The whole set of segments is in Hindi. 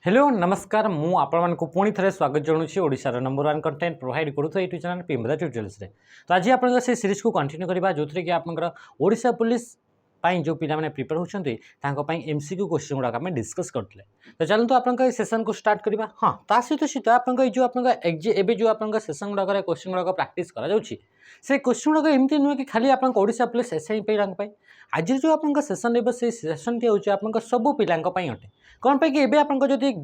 हेलो नमस्कार मु आपण को पुणी थे स्वागत जनाऊँगी ओडिशार नंबर 1 कंटेंट प्रोवाइड करूँ यूट्यूब चैनल पिम्बदा ट्यूटोरियल्स रे। तो आज आप सीरीज को कंटिन्यू करवा जो थी कि आप ओडिशा पुलिस जो पिला माने प्रिपेयर होती एमसीक्यू क्वेश्चन गुड़ाक आम डिस्कस करते। तो चलते आप सेसन को स्टार्ट करवा। हाँ ता सहित सहित आप जो आप सेसन गुड़ाक क्वेश्चन गुड़ाक प्राक्ट करा से क्वेश्चन गुड़ाक एमती नुहे कि खाली आप ओडिशा पुलिस एसआई पे आज जो आप सेसन रही से सेसन टी हूँ आप सबू पिला अटे कौन पे कि आप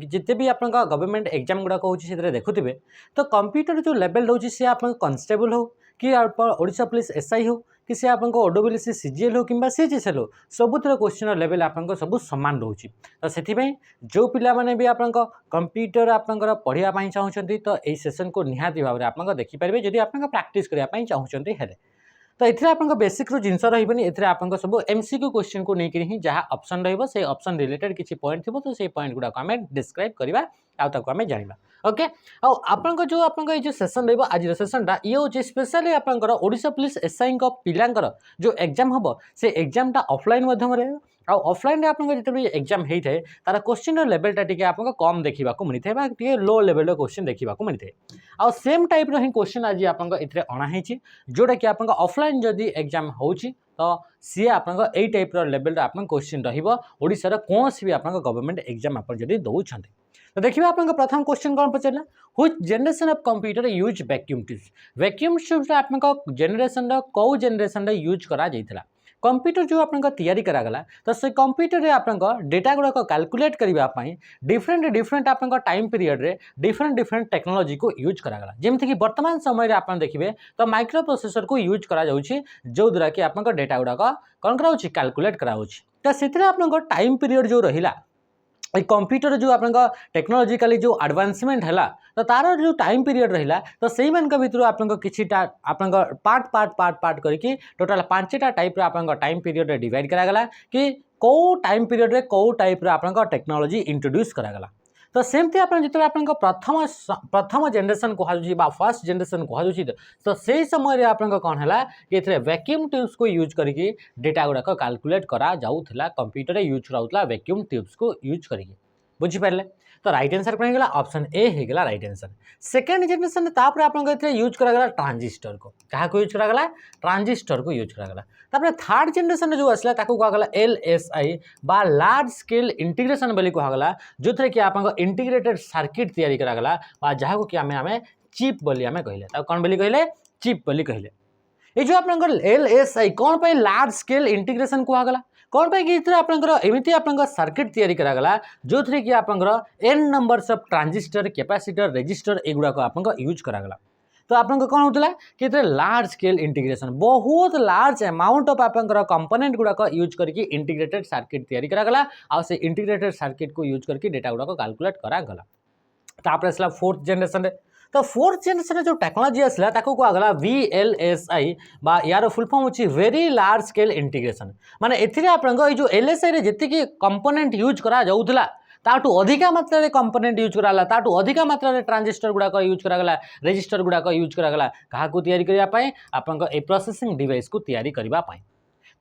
जिते भी आप गवर्नमेंट एग्जाम गुड़ाक होते देखुए तो कंप्यूटर जो लेवल रोचे सी आप कॉन्स्टेबल हो कि ओडिशा पुलिस एसआई हो कि सी आप ओडब्ल्यूसी सीजीएल हो कि सीजीएल हो सबुतर क्वेश्चन लेवल आप सब सामान रोचे। तो से जो पिला माने भी आप कंप्यूटर आप पढ़ाई चाहते तो यही सेसन को निहाती भाव में आप देखिपारे जब आप प्राक्ट करने चाहते हैं। तो ये आप बेसिक रू जिनस रही आप सब एमसीक्यू क्वेश्चन को लेकर ही जहाँ ऑप्शन रही ऑप्शन रिलेटेड किसी पॉइंट थी तो से पॉइंट गुड़ाक आम डिस्क्राइब करवा आम जाना। ओके आपन जो ये सेसन रही आज सेसनटा ये हूँ स्पेशली आपंकर ओडिशा पुलिस एसआई पिलांकर जो एग्जाम हम से एग्जामटा ऑफलाइन मध्यम ऑफलाइन आप जो एग्जाम होता है तार क्वेश्चन लेवलटा टी आप कम देखा मिलता है लो लेवल क्वेश्चन देखा मिलता है आ सेम टाइप ही क्वेश्चन आज आप अणाई जोटा कि आप ऑफलाइन जदि एग्जाम हो तो सी आप टाइप लेवल आप क्वेश्चन रोशार कौन भी आप गवर्नमेंट एग्जाम आप दौरान। तो देखिए आप प्रथम क्वेश्चन कौन पचारा which generation of computer use vacuum tubes आप जनरेशन कौ जनरेशन यूज करा जाइथिला कंप्यूटर जो आप तैयारी करागला तो से कंप्यूटर रे आप डेटा गुड़ाक कैलकुलेट करने डिफरेंट आप टाइम पीरियड रे डिफरेंट टेक्नोलॉजी को यूज करागला जमती कि वर्तमान समय आप देखिए तो माइक्रो प्रोसेसर को यूज करा जाउछि जो द्वारा कि आप डेटा गुड़ाक कौन कराउछि कैलकुलेट कराउछि। तो से आप टाइम पीरियड जो रहिला कंप्यूटर जो आप टेक्नोलॉजिकली जो एडवांसमेंट है तो तार जो टाइम पीरियड रहा तो से भितर आप पार्ट पार्ट पार्ट पार्ट करके टोटाल 5टा टाइप आप टाइम पीरियड डिवाइड करागला कि कौ टाइम पीरियड रे कौ टाइप आप टेक्नोलॉजी इंट्रोड्यूस करागला। तो सेमती आप जो आप प्रथम जनरेशन कह फर्स्ट जनरेशन कह तो से समय आप कौन है कि वैक्यूम ट्यूब्स को यूज करके डेटा गुड़ाक कैलकुलेट करा जाउथला कंप्यूटर यूज कराउथला वैक्यूम ट्यूब्स को यूज करके बुझीपारे। तो राइट आंसर कौन होगा ऑप्शन ए होगा राइट आंसर। सेकेंड जनरेशन तापर आप यूज करागला ट्रांजिस्टर को क्या यूज करागला ट्रांजिस्टर को यूज करागला। तापर थर्ड जनरेशन जो आसला कहगला एलएसआई बा लार्ज स्केल इंटीग्रेशन बोली कहगला जो थे कि आप इंटीग्रेटेड सर्किट तैयारी करागला जहाँ कि आम चिप बोली आम कहले कौन बोली कहले चिप बोली कहले। ये जो आप एलएसआई कौन पे लार्ज स्केल इंटीग्रेशन कहगला कौन पे कि एमती आप सर्किट तैयारी करागला जो थे कि आप n numbers of transistor capacitor resistor एगुड़ाक आप यूज करागला। तो आप कौन होता कि लार्ज स्केल इंटीग्रेशन बहुत लार्ज अमाउंट ऑफ आप कंपोनेंट गुड़ाक यूज करके इंटीग्रेटेड सर्किट तैयारी करागला आ से इंटीग्रेटेड सर्किट को यूज करके डेटा गुड़ाक कैलकुलेट करागला। तापर आसला फोर्थ जनरेशन तो फोर्थ जनरेशन जो टेक्नोलॉजी आसला कहगला VLSI बा यार फुल फॉर्म होची वेरी लार्ज स्केल इंटीग्रेशन माने एथिरे आपन जो LSI रे जति कंपोनेंट यूज करा जाउथला ताटू अधिका मात्रा रे कंपोनेंट यूज कराला ताटू अधिका मात्रा रे ट्रांजिस्टर गुड़ाक यूज करागला रेजिस्टर गुड़ाक यूज करागला कहा तैयारी करबा पई आपन ए प्रोसेसिंग डिवाइस को तैयारी करबा पई।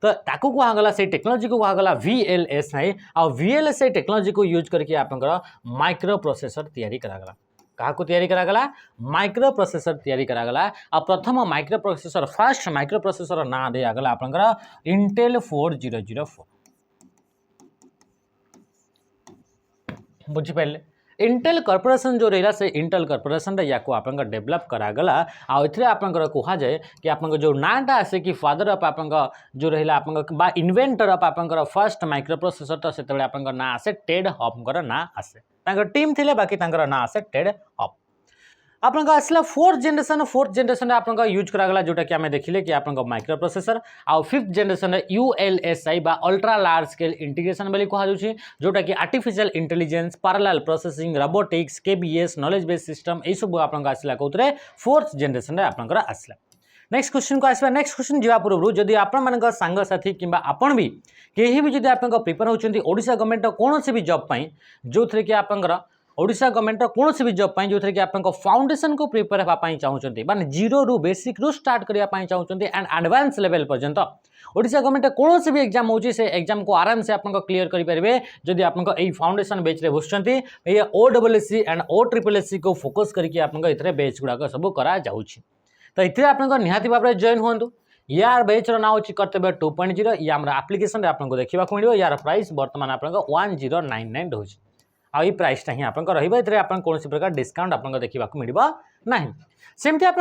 तो ताकू कहगला से टेक्नोलॉजी को कहगला VLSI और VLSI टेक्नोलॉजी को यूज करके आपन माइक्रो प्रोसेसर तैयारी करागला क्या तैयारी करागला माइक्रो प्रोसेसर तैयारी करागला आ प्रथम micro processor first micro processor ना दे आगला आपनकर इंटेल 4004 बुझीपारे। इंटेल कॉर्पोरेशन जो रहा से इंटेल कॉर्पोरेशन या को आप डेवलप करागला आउ आपंकर कह जाए कि आप जो नाटा आसे कि फादर ऑफ आप जो रहा आप इन्वेंटर ऑफ आपंकर फर्स्ट माइक्रो प्रोसेसर तो से आप ना आसे टेड हॉपर ना आसे टीम थिले बाकी ना आसे टेड हॉप आपन आसला फोर्थ जनरेशन आप यूज करागला जोटा कि आम देखिले कि आप माइक्रो प्रोसेसर आउ फिफ्थ जनरेशन ULSI बा अल्ट्रा लार्ज स्केल इंटीग्रेशन बोली कहुच्छी जोटा कि artificial intelligence parallel processing robotics KBS knowledge base system यही सब आप आसला कौन फोर्थ जनरेशन आपंकर आसला। नेक्स्ट क्वेश्चन को आसवा नेक्स्ट क्वेश्चन जा पूर्व जदि आपण सांगसाथी कि आपण भी कहीं भी जब आप प्रिपेयर होती ओडिशा गवर्नमेंट कौन भी जॉब पाई जो थे कि आपंकर ओडिशा गवर्नमेंट कौन भी जॉब जो थे कि आप फाउंडेशन को प्रिपेयर होगा चाहते माने जीरो रु बेसिक रु स्टार्ट करने चाहते एंड एडवांस लेवल पर्यंत ओडिशा गवर्नमेंट कौन भी एग्जाम होची से एग्जाम को आराम से आप क्लियर करेंगे जदि आप फाउंडेशन बेच रे बसुँच OSSC एंड OSSC को फोकस करके आप बेच गुड़ाक सब करा तो ये आप निहाती भाव में जॉइन हूँ यार बेच ना हूँ कर्तव्य 2.0 ये आम आप्लिकेसन आपको देखा मिले यार प्राइस बर्तमान आप 1099 रोज आई प्राइसटा ही आप कौन प्रकार डिस्काउंट आपको देखा मिल ना सेमती आप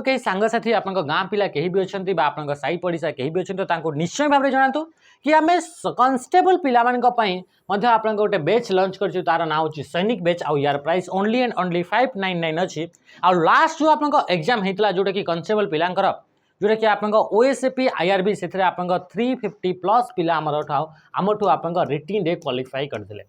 कई सांगसाथी आप गाँ पिला कहीं भी अच्छा आप साई पड़िशा कहीं भी अच्छा तो निश्चय भाव में जनातु कि आम कन्स्टेबल पाई आप गोटे बेच लंच कर तार ना हूँ सैनिक बेच आउ यार प्राइस ओनली एंड ओनली 599 अच्छी आ लास्ट जो आप एग्जाम होता जोटा कि कन्स्टेबल पिलांकर जोटा कि आप OSAP IRB से 350 प्लस पिला आमठू आप रिटिन रे क्वालिफाई करते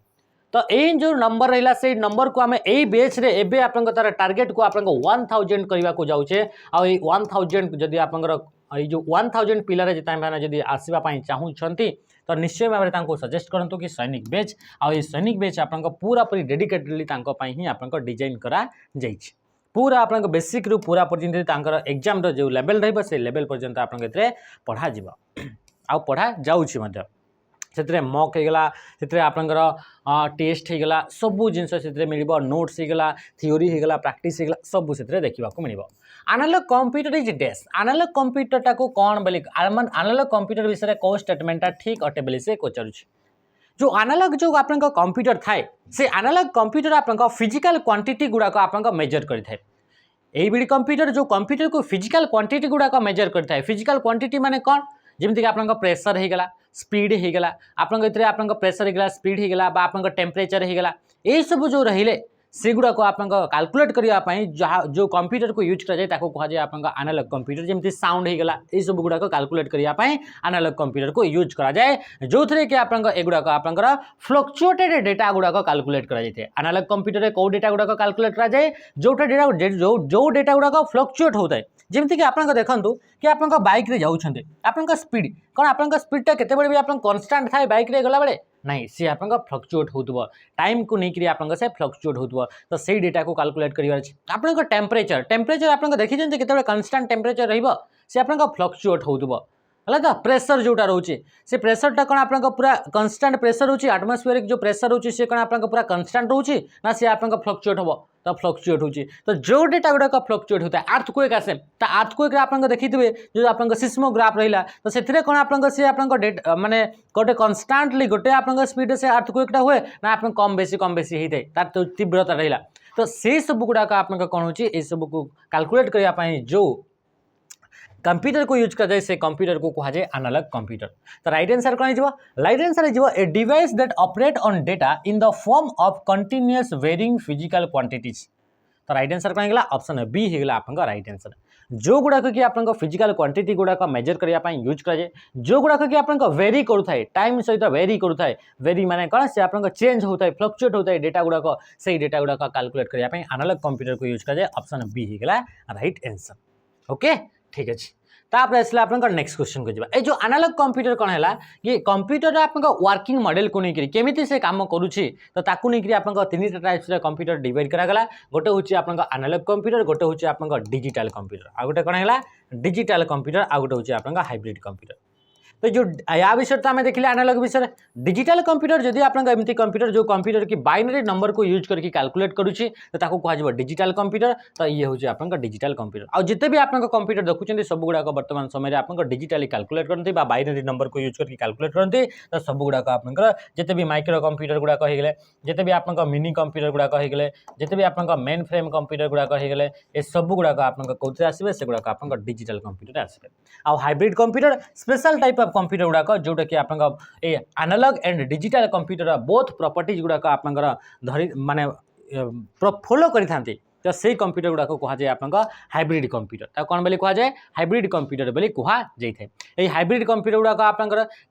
तो ये जो नंबर रहा से नंबर को आम यही बेच रे एबे आप तार टार्गेट को आप 1000 करने को जाऊे आ 1000 जदि आप जो 1000 पिलार जदि आसवाई चाहूँगी तो निश्चय भाव में सजेस्ट करूँ कि सैनिक बेच आ सैनिक बेच आप पूरा पूरी डेडिकेटेडली ही आप डिजाइन करा पूरा आप बेसिक रु पूरा पर्यटन एग्जाम जो लेवल रही लेवल पर्यटन आप पढ़ा आ पढ़ा जाऊँगी से मक होगा से आपंकर टेस्ट होगा सबू जिनस मिल नोट्स होगा थ्योरी होगा प्रैक्टिस होगा सबू से देखा मिल एनालॉग कंप्यूटर इज डेस एनालॉग कंप्यूटर को कौन बोले एनालॉग कंप्यूटर विषय कौ स्टेटमेंटा ठीक अटे बोली से पचार जो एनालॉग जो आप कंप्यूटर थाए से एनालॉग कंप्यूटर आप फिजिकल क्वांटिटी गुड़ाक आप मेजर करते ये कंप्यूटर जो कंप्यूटर को फिजिकल क्वांटिटी गुड़ाक मेजर करता है फिजिकल क्वांटिटी माने कौन जमीक आप प्रेसर होगा स्पीड होगा आप प्रेसर होगा स्पीड होगा आप टेम्परेचर होगा ये सब जो रहिले से गुड़ाक आप कैलकुलेट करने जहाँ जो कंप्यूटर को यूज कराए कहुए आप एनालॉग कंप्यूटर जमी साउंड होगा ये सब गुड़ाक कैलकुलेट करने एनालॉग कंप्यूटर को यूज कराए जो थे कि आपगुड़ाक आप फ्लक्चुएटेड डेटा गुड़ाक कैलकुलेट कराए एनालॉग कंप्यूटर कौ डेटा गुड़ाक कैलकुलेट कराए जोटा डेटा जो डेटा गुड़ाक फ्लक्चुएट होता है जमीक आप देखूँ कि आप बाइक रे जाऊँच आप स्पीड कौन आप स्पीडटा केतबेले भी आप कन्स्टांट थाए बाइक रे गला बेले नहीं सी आप फ्लक्चुएट हो टाइम को लेकर आप फ्लक्चुएट हो तो सही डेटा को कैलकुलेट कर आप टेम्परेचर टेम्परेचर आप देखी केतबेले कन्स्टांट टेम्परेचर सी आप फ्लक्चुएट हो है तो प्रेसर जोटा रोचे से प्रेसरटा कौन आप पूरा कन्स्टांट प्रेसर रोचे एटमॉस्फेरिक जो प्रेसर रोचे से कौन आप पूरा कन्स्टांट रोचे ना सी आप फ्लक्चुएट हम तो फ्लक्चुएट हो तो जो डेटा गुड़ाक फ्लक्चुएट होता है अर्थक्वेक आसे तो अर्थक्वेक आप देखिए जो आप सिस्मोग्राफ रहा तो से कौन आप माने गोटे कन्स्टांटली गोटे आप स्पीड से अर्थक्वेकटा हुए ना आप कम बेसी होता है तार तो तीव्रता रहा तो से सब गुड़ाक आप कौन हो सब को कैलकुलेट करने जो कंप्यूटर को यूज कर से कंप्यूटर को कहा जाए एनालॉग कंप्यूटर तो राइट आंसर कौन हो राइट आंसर हो a device that operate on data in the form of continuous varying physical quantities तो राइट आंसर कौन होगा ऑप्शन बी होगा आप राइट आंसर जो गुड़ाक कि आप फिजिकल क्वांटिटी गुड़ाक मेजर करने यूज कराए जो गुड़ाक कि आप वेरी करुए टाइम सहित वेरी करुए वेरी माने कौन से आप चेंज होता है फ्लक्चुएट होता है डेटा गुड़ाक से डेटा गुड़ाक कैलकुलेट करने एनालॉग कंप्यूटर को यूज कराए ऑप्शन बी होगा राइट आंसर ओके ठीक अच्छे तापर आसला आप नेक्स्ट क्वेश्चन को जावा ए जो एनालॉग कंप्यूटर कौन है ये कंप्यूटर आप वर्किंग मॉडल को लेकर केमिति से काम करुच्ची तो ताकू लेकर आप तीन टाइप्स कंप्यूटर डिवाइड करागला गोटे हूँ आप एनालॉग कंप्यूटर गोटे हूँ आप डिजिटल कंप्यूटर आ गोटे कौन है डिजिटल कंप्यूटर आ गोटे हूँ आप हाइब्रिड कंप्यूटर तो जो या विषय तो आम देखिए एनालॉग विषय डिजिटल कंप्यूटर जदि आप एमती कंप्यूटर जो कंप्यूटर की बाइनरी नंबर को यूज करके कैलकुलेट करुच्ची तो ताको कह डिजिटल कंप्यूटर तो ये हूँ आप डिजिटल कंप्यूटर आ जिते भी आप कंप्यूटर देखुं सब गुड़ाक बर्तमान समय आप डिजिटली कैलकुलेट करते बाइनरी नंबर को यूज करके कैलकुलेट करते तो सब गुड़ाक आप जिते भी माइक्रो कंप्यूटर गुड़ाक हो गए जिते भी आप मिनी कंप्यूटर गुड़ाक हो गए जिते भी आप मेन फ्रेम कंप्यूटर गुड़ाक हो गए ये सब गुड़ाक आप कौन आसवे से गुड़ाक आप डिजिटल कंप्यूटर आसवे आ hybrid computer special type of computer गुड़ाक जोटा कि आप analog and digital computer both properties गुड़ाक आप धरी माने फॉलो करी तो से कंप्यूटर गुड़ाक कहुए आप हाइब्रिड कंप्यूटर कौन बोली कहुए हाइब्रिड कंप्यूटर बोली कहुए ये हाइब्रिड कंप्यूटर गुड़ाक आप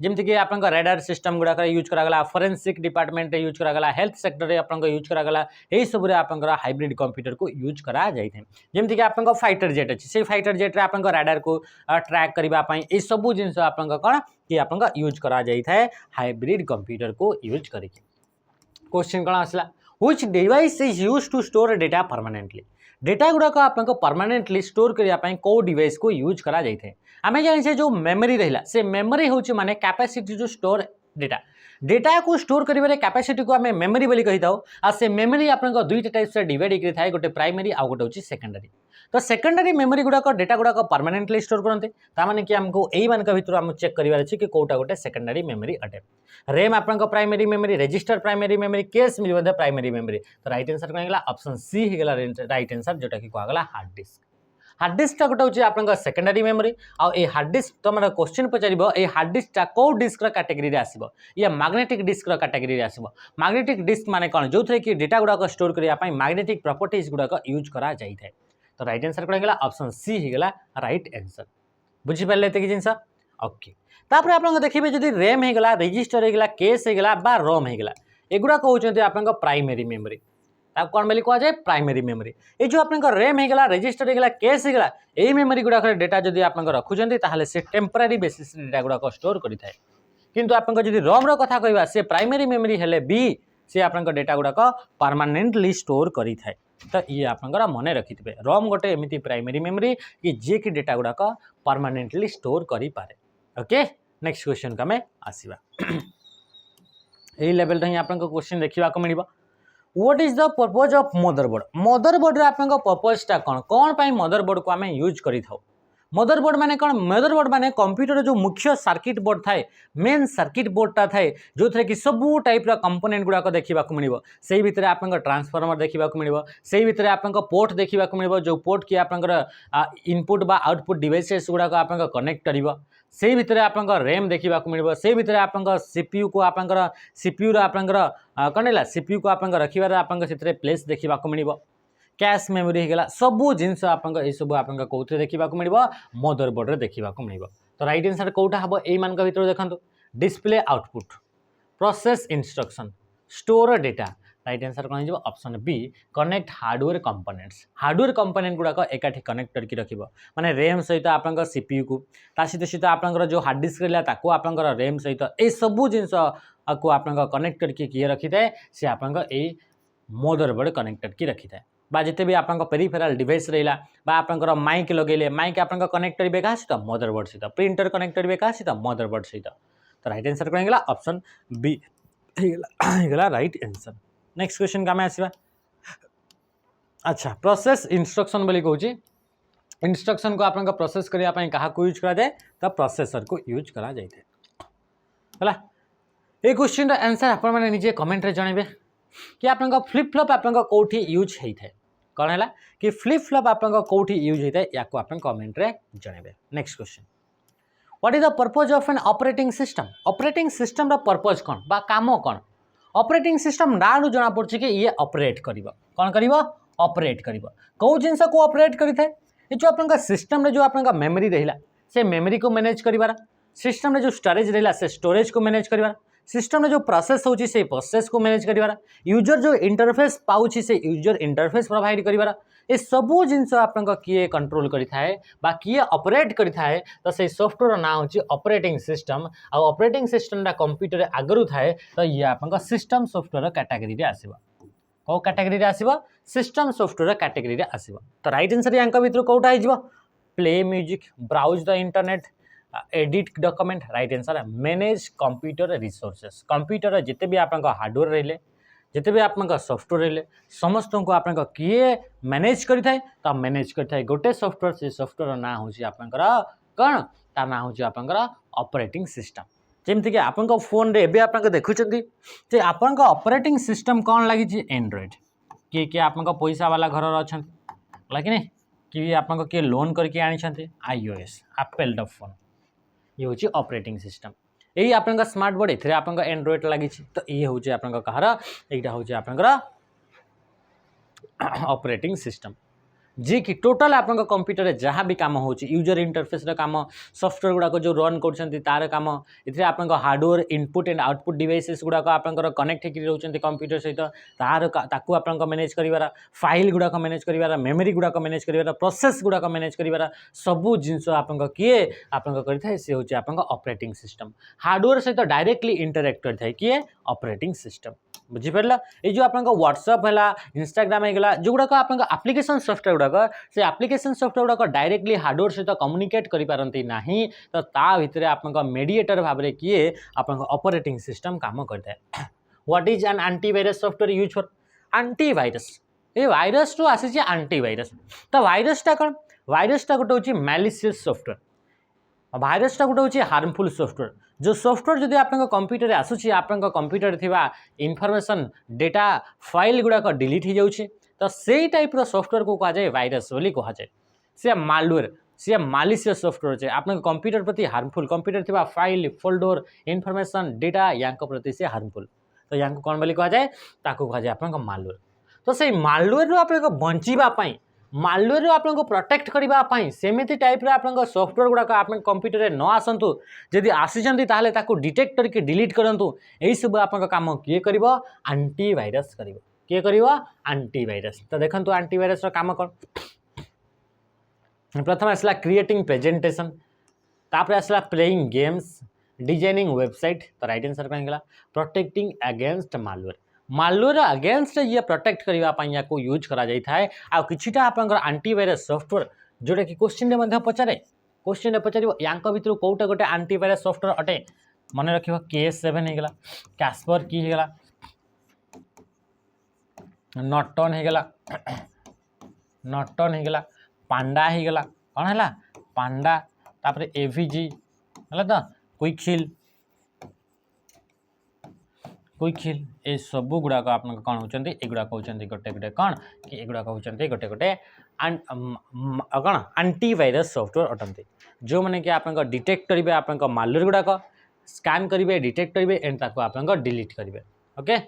जमीक आप रेडार सिस्टम गुड़ाक यूज करागला फॉरेंसिक डिपार्टमेंट यूज करागला हेल्थ सेक्टर में आप यूज करागला यही सब आप हाइब्रिड कंप्यूटर को यूज करा जमीक आप फाइटर जेट अच्छी से फाइटर जेट आप रेडार को ट्रैक करने ये सब जिन आप कौन कि आप यूज करा हाइब्रिड कंप्यूटर को यूज करके क्वेश्चन कौन आसला which device is use to store data permanently data गुड़ाक आपको परमानेंटली स्टोर करने को डिवाइस को यूज करा जाए आम जाने जो मेमोरी रहा से मेमोरी हूँ माने capacity to store data data को स्टोर करिबारे कैपेसिटी को आम मेमोरी बोली कही थाउ आ से मेमोरी आपन दुईटा टाइप्स से डिवाइड होकर थाए गोटे प्राइमरी आ गोटे होची सेकेंडरी तो सेकेंडरी मेमोरी गुड़ाक डेटा गुड़ाक परमानेंटली स्टोर करते तामाने कि आमको एई मान भितर आम चेक करिबार अछि कि कोटा गोटे सेकेंडरी मेमोरी अटे रैम आपन primary memory register primary memory केस मिल प्राइमरी मेमोरी तो राइट आंसर कौन है ऑप्शन सी होगा राइट आंसर जोटा कि कहगला हार्ड डिस्क गोटे हूँ आप सेकेंडरी मेमोरी आ हार्ड डिस्क तुम क्वेश्चन पचार ये हार्ड डिस्क कौ डिस्क कैटेगरी आसो ये मैग्नेटिक डिस्क कैटेगरी आसो मैग्नेटिक डिस्क माने कौन जो थे कि डेटा गुड़ाक स्टोर करने मैग्नेटिक प्रॉपर्टीज गुड़ाक यूज करा जाए तो राइट आंसर कौन है ऑप्शन सी होगा राइट आंसर बुझीपारे ये जिनस ओके तापर आप देखिए जब रैम होगा रजिस्टर होगा केस होगा रोम होगा एगुड़ा कहते आप प्राइमरी मेमोरी आप कौन बोली कह जाए प्राइमरी मेमोरी ये जो आप रैम होगा रजिस्टर होगा केस होगा यही मेमोरी गुड़ाक डेटा जब आप रखुच्च ताहले से टेम्परारी बेसिस डेटा गुड़ाक स्टोर करें किंतु आप रम रहा कहवा से प्राइमरी मेमोरी हेले भी सी आप डेटा गुड़ाक परमानेंटली स्टोर करें तो ये आप मन रखिथे रम गोटे एमती प्राइमरी मेमोरी कि जी की डेटा गुड़ाक परमानेंटली स्टोर करें ओके नेक्स्ट क्वेश्चन को आम आसवा यही लेवल ही आप क्वेश्चन देखा मिल what is the purpose of motherboard आप पर्पजटा कौन पाई मदरबोर्ड को आम यूज करी था मदरबोर्ड माने कौन मदरबोर्ड माने कंप्यूटर जो मुख्य सर्किट बोर्ड थाए मेन सर्किट बोर्डटा थाए जो थे कि सबू टाइप कंपोनेंट गुड़ाक देखा मिल से भितर आप ट्रांसफॉर्मर देखा मिल से भितर आप पोर्ट देखा मिल जो पोर्ट की आप इनपुट बा आउटपुट डिवाइसेस गुड़ाक आप कनेक्ट कर से भितर आप रैम देखा मिल से भितर आप सीपीयू को आप सीपीयू आप कौन है सीपीयू को आप रखार आप प्लेस देखा मिल कैश मेमोरी होगा सबू जिनस आप सब आप कौन देखा मिल मदरबोर्ड देखा मिल तो राइट आंसर कौटा हम यही मान भर देखो display output process instruction store data right answer कौन हो option B connect hardware component गुड़ाक एकाठी कनेक्ट करके रख माने रैम सहित आप सीपीयू को सहित आप जो हार्ड डिस्क रहा आप रैम सहित ये सबू जिनस को आप कनेक्ट करके किए रखी थाए सी आप मदरबोर्ड कनेक्ट करके रखी थाए बा जिते भी आप पेरिफेराल डिवाइस रहा आप माइक लगे माइक आप कनेक्ट करेंगे क्या सहित मदरबोर्ड सहित प्रिंटर कनेक्ट करेंगे क्या सहित मदरबोर्ड सहित तो राइट आंसर कौन है ऑप्शन बी होगा राइट आंसर नेक्स्ट क्वेश्चन का आसवा अच्छा प्रोसेस इंस्ट्रक्शन बोली कहूँ इंस्ट्रक्शन को आप प्रोसेस करने क्या यूज करा जाए तो प्रोसेसर को यूज करा जाए है ये क्वेश्चन आंसर आप निजे कमेंट जनइबे कि आप फ्लिप फ्लॉप आप कौटी यूज होता है कौन है कि फ्लिप फ्लॉप आप कौटी यूज होता है या कमेंट रे जनइबे next question what is the purpose of an operating system रा पर्पज कौन बा काम कौन ऑपरेटिंग सिस्टम ना जना पड़ी कि ये ऑपरेट कौन कर ऑपरेट कर कौ जिनस को ऑपरेट करें ये जो आप सिस्टम जो आप मेमोरी रहा से मेमोरी को मैनेज कर सिस्टम जो स्टोरेज रहा से स्टोरेज को मैनेज कर सिस्टम में जो प्रोसेस होची से प्रोसेस को मैनेज करिवारा यूजर जो इंटरफेस पाउची से यूजर इंटरफेस प्रोवाइड करिवारा ये सबू जिनस आप किए कंट्रोल करिथाए बा किए ऑपरेट करिथाए तो से सॉफ्टवेयर ना होची ऑपरेटिंग सिस्टम आ ऑपरेटिंग सिस्टम दा कंप्यूटर आगरु थाए तो ये आप सिस्टम सॉफ्टवेयर कैटेगरी रे आसीबा को कैटेगरी रे आसीबा सिस्टम सॉफ्टवेयर कैटेगरी रे आसीबा तो राइट आंसर यांका भितर कोटा आइजबो play music browse the internet edit document right answer manage computer resources computer जिते भी आप हार्डवेयर रहिले जिते भी आप सॉफ्टवेयर रहिले समस्त को आप किए मैनेज करें तो मैनेज करें गोटे सॉफ्टवेयर से सॉफ्टवेयर ना हूँ कौन ता ना हूँ आप ऑपरेटिंग सिस्टम जमती कि आप फोन रे एबे आप देखुं आप ऑपरेटिंग सिस्टम कौन लगी एंड्रॉइड किए आप पैसा वाला घर अच्छा कि नहीं कि आप किए लोन करके आनी iOS एप्पल फोन ये हूँ ऑपरेटिंग सिस्टम यही आप स्मार्ट बोर्ड ये आप एंड्रॉइड लगी तो ये हूँ आप यहाँ हूँ आप ऑपरेटिंग सिस्टम जी कि टोटल आप कंप्यूटर जहाँ भी कम हो यूजर इंटरफेस काम सॉफ्टवेयर गुड़ाक जो रन कर तार कम ये आप hardware input and output devices गुड़ाक आप कनेक्ट होकर रोचे कंप्यूटर सहित तार आप मैनेज कर फाइल गुड़ाक मैनेज कर मेमोरी गुड़ाक मैनेज कर प्रोसेस गुड़ाक मैनेज कर सबू जिनस आप किए आप सी हूँ आप ऑपरेटिंग सिस्टम हार्डवेयर सहित डायरेक्टली इंटरेक्ट करता है किए ऑपरेटिंग सिस्टम बुझीपार ये जो आप व्हाट्सएप है इंस्टाग्राम होगा जो गुड़ाक आप एप्लिकेशन सॉफ्टवेयर गुड़ाक से एप्लिकेशन सॉफ्टवेयर गुड़ाक डायरेक्टली हार्डवेयर सहित कम्युनिकेट करें ना तो ता भितर आप मेडिएटर भाव में किए आप ऑपरेटिंग सिस्टम काम करता है what is an antivirus software use for antivirus ये वायरस टू आसी एंटीवायरस तो वायरसटा कौन वायरसटा गोटे हूँ मैलिशियस सॉफ्टवेयर भाइरसटा गोटे हूँ हार्मफुल सॉफ्टवेयर जो सॉफ्टवेयर जदि आप कंप्यूटर आसूसी आप कंप्यूटर थिबा इनफॉरमेशन डेटा फाइल गुड़ाक डिलीट हो जाऊँगी तो से टाइप सॉफ्टवेयर को कह जाए वायरस बोली कह जाए सी मालवेयर सी मालिशियस सॉफ्टवेयर है आप कंप्यूटर प्रति हार्मफुल कंप्यूटर थिबा फाइल फोल्डर इनफॉरमेशन डेटा या प्रति से हार्मफुल तो या कौन बोली कह जाए ताको कह जाए आप मालवेयर तो से मालवेयर आप बचापी मालवेयर आपको प्रोटेक्ट करने सेमती टाइप आप सॉफ्टवेयर गुड़ाक आप कंप्यूटर न आसतु जदि आसी ताले डिटेक्ट करके डिलीट करूँ यही सब आप काम किए कर एंटीवायरस कर किए कर एंटीवायरस तो देखो एंटीवायरस काम कौन प्रथम आसला क्रिएटिंग प्रेजेंटेशन तापर आसला प्लेइंग गेम्स डिजाइनिंग वेबसाइट तो राइट आंसर कौन होगा protecting against malware malware against ये प्रोटेक्ट करने या यूज करा जाए आ किछिटा आपनकर एंटीवायरस सॉफ्टवेयर जोटा कि क्वेश्चन में पचारे क्वेश्चन पचार या भर कौटा गोटे एंटीवायरस सॉफ्टवेयर अटे मन रख KS7 होगा कैस्पर की होगा नॉर्टन होगा नॉर्टन होगा पांडा होगा कौन है पांडा तापर AVG है तो क्विकहिल क्विकहिल ये सबू गुड़ाक आप कौन होती एगुड़ाक होते गोटे गोटे कौन कि एगुड़ाक होते गोटे गोटे कौन एंटीवायरस सॉफ्टवेयर अटंती जो मैंने कि आप डिटेक्ट करेंगे आप मालवेयर गुड़ाक स्कैन करेंगे डिटेक्ट करेंगे एंड ताको आप डिलीट करेंगे ओके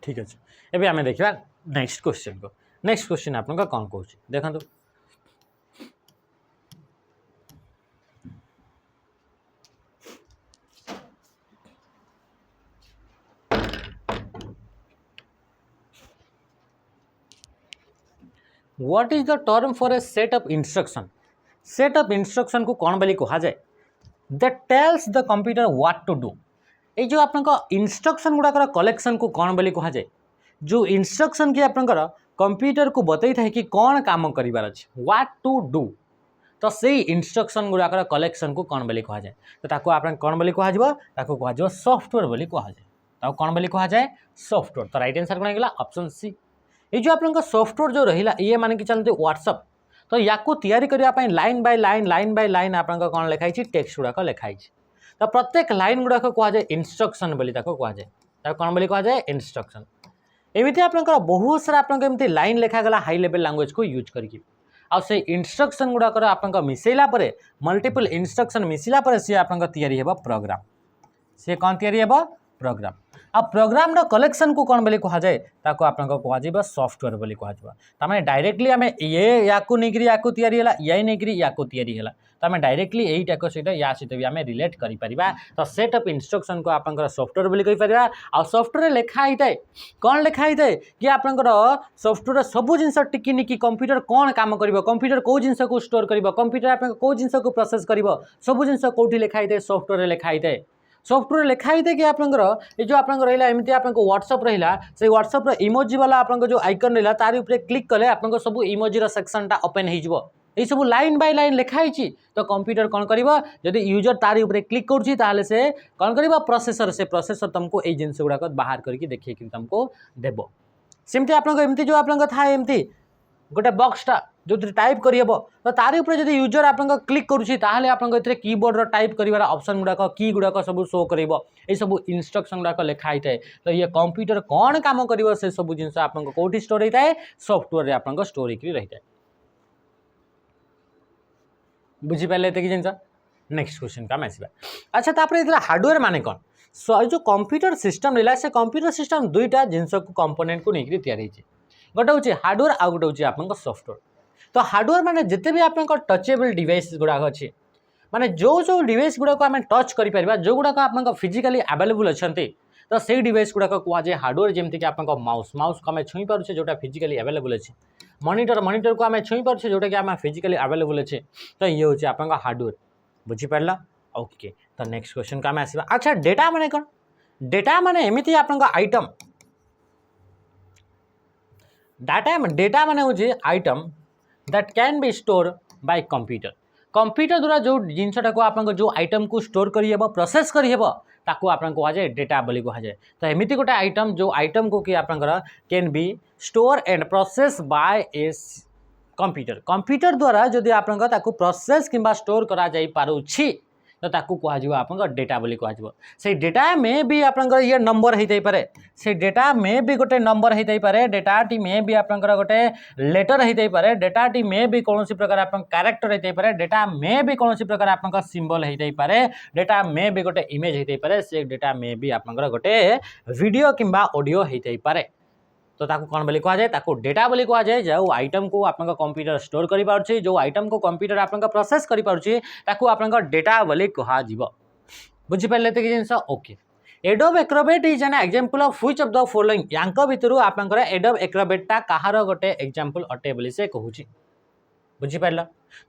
ठीक अच्छे एवं आम देखा नेक्स्ट क्वेश्चन को नेक्स्ट क्वेश्चन आप कौन कौन देखो what is the term for a set of instruction को कौन बोली कहा जाए that tells the computer what to do ये जो आप इंस्ट्रक्शन गुड़ाकर कलेक्शन को कौन बोली कहा जाए जो इंस्ट्रक्शन की आपंकर कंप्यूटर को बतई था कि कौन काम करार अच्छे व्हाट टू डू तो से इंस्ट्रक्शन गुड़ाकर कलेक्शन को कौन बोली कहा जाए तो ताको आप कौन बोली कह सॉफ्टवेयर बोली कह जाए कौन बोली कह जाए सॉफ्टवेयर तो राइट आंसर कौन होगा ऑप्शन सी ये जो आप सॉफ्टवेयर जो रहा ये मान कि चलते व्हाट्सअप तो या करने लाइन बाय लाइन आप कौन लिखाई टेक्स्ट गुड़ाक लिखाई तो प्रत्येक लाइन गुड़ाक कह जाए इंस्ट्रक्शन बोली कह जाए कौन बोली कह जाए इंस्ट्रक्शन एमती आप बहुत सारा आपमती लाइन लिखागला हाई लेवल लैंग्वेज को यूज करके आ से इंस्ट्रक्शन गुड़ाक आप मिसेला मल्टीपल इंस्ट्रक्शन मिसला सी आप प्रोग्राम सी कौन या प्रोग्राम आ प्रोग्राम कलेक्शन को कौन बोली कह जाए आप कह सॉफ्टवेयर बोली कह डायरेक्टली आम ये या नहीं तो आम डायरेक्टली यही टाइप सहित या सहित भी आम रिलेट करें तो सेट ऑफ इंस्ट्रक्शन को आप सॉफ्टवेयर बोली कहीपर आ सॉफ्टवेयर लिखा होता है कौन लिखा होता है कि आप सॉफ्टवेयर सबू जिन टिकी निकी कंप्यूटर कौन काम कर कंप्यूटर कौ जिन को स्टोर कर कंप्यूटर आप कौ जिन को प्रोसेस कर सबू जिन कौटी लिखा होता है सॉफ्टवेयर लिखा होता है सॉफ्टवेयर लिखा होता है कि आपंकर ये जो आप रहा एमती आप व्हाट्सअप रहा से व्हाट्सअप इमोजी वाला आप जो आइकन रहा तार ऊपर क्लिक कले आप सब इमोजीर सेक्शनटा ओपन हो ये सब लाइन बाय लाइन लिखाई तो कंप्यूटर कौन कर जब यूजर तार ऊपर क्लिक कर से कौन कर प्रोसेसर से प्रोसेसर तुमको ये जिन गुड़ाक बाहर करके देखिए तुमको देव सेमती आपमती जो आप था एमती गोटे बक्सटा जो टाइप करहब तो तार ऊपर जब यूजर आप क्लिक करुँचे आप कीबोर्ड टाइप कर ऑप्शन गुड़ाक की गुड़ाक सब शो कर ये सब इंस्ट्रक्शन गुड़ाक लिखाई थाए तो ये कंप्यूटर कौन काम कर से सब जिन आप कौटी स्टोर होता है सॉफ्टवेयर आप स्टोर होकर रही है बुझीपारे ये जिन नेक्स्ट क्वेश्चन का आसवा अच्छा तापर हार्डवेयर माने कौन जो कंप्यूटर सिस्टम रहा से कंप्यूटर सिस्टम दुईटा जिनस को कंपोनेंट को लेकर तैयारी गोटे हूँ हार्डवेयर आउ गोटे हूँ आप सॉफ्टवेयर। तो हार्डवेयर माने जिते भी आप टचेबल डिवाइस गुड़ाक अच्छे माने जो जो डिवाइस गुड़ाक आम टच कर जो गुड़ाक आप फिजिकाली अवेलेबल अच्छा तो से डिवाइस गुड़ाक कहुए हार्डवेयर जमीक आप माउस माउस को आम छुई पारे जोटा फिजिकाली अवेलेबल अच्छे मॉनिटर मॉनिटर को आम छुई पारे जोटा कि आम फिजिकाली अवेलेबल अच्छे तो ये हूँ आप हार्डवेयर बुझीपार ओके। तो नेक्स्ट क्वेश्चन को आम आसवा अच्छा डेटा माने कौन डेटा माने एमती आप आइटम डेटा माने हूँ item that can be store bye computer computer द्वारा जो जिनटा को आप जो आइटम को स्टोर करहब प्रोसेस करहब ताकू आप कहुए डेटा बोली कहुए। तो एमती गोटे आइटम जो आइटम को कि आप can be store and process by a computer computer द्वारा जदि आप प्रोसेस किंबा स्टोर करा जाई पारुछि तो ताकू कहुआ आप डेटा बोली कहुआ। से डेटा में भी आप ये नंबर होता पारे से डेटा में भी गोटे नंबर होता पारे डेटाटी में भी आप गोटे लेटर होता पारे डेटाटी में भी कौन प्रकार आप कैरेक्टर होता पारे डेटा में भी कौन प्रकार आप सिंबल होता पारे डेटा में भी गोटे इमेज होता पारे से डेटा में भी आप गोटे वीडियो किंबा ऑडियो होता पारे। तो ताकू कौन बोली कहुए ताकू डेटा बोली कहुए जो आइटम को आप कंप्यूटर स्टोर कर पारुछि जो आइटम को कंप्यूटर आप प्रोसेस कर पारुछि ताकू आप डेटा बोली कहुआ बुझीपारे तो जिन okay. Adobe Acrobat is an example of which of the following यांक भितरु आपनकर एडोब एक्रोबेटा कहार गोटे एग्जांपल अटे बोली से कहूछि बुझीपार।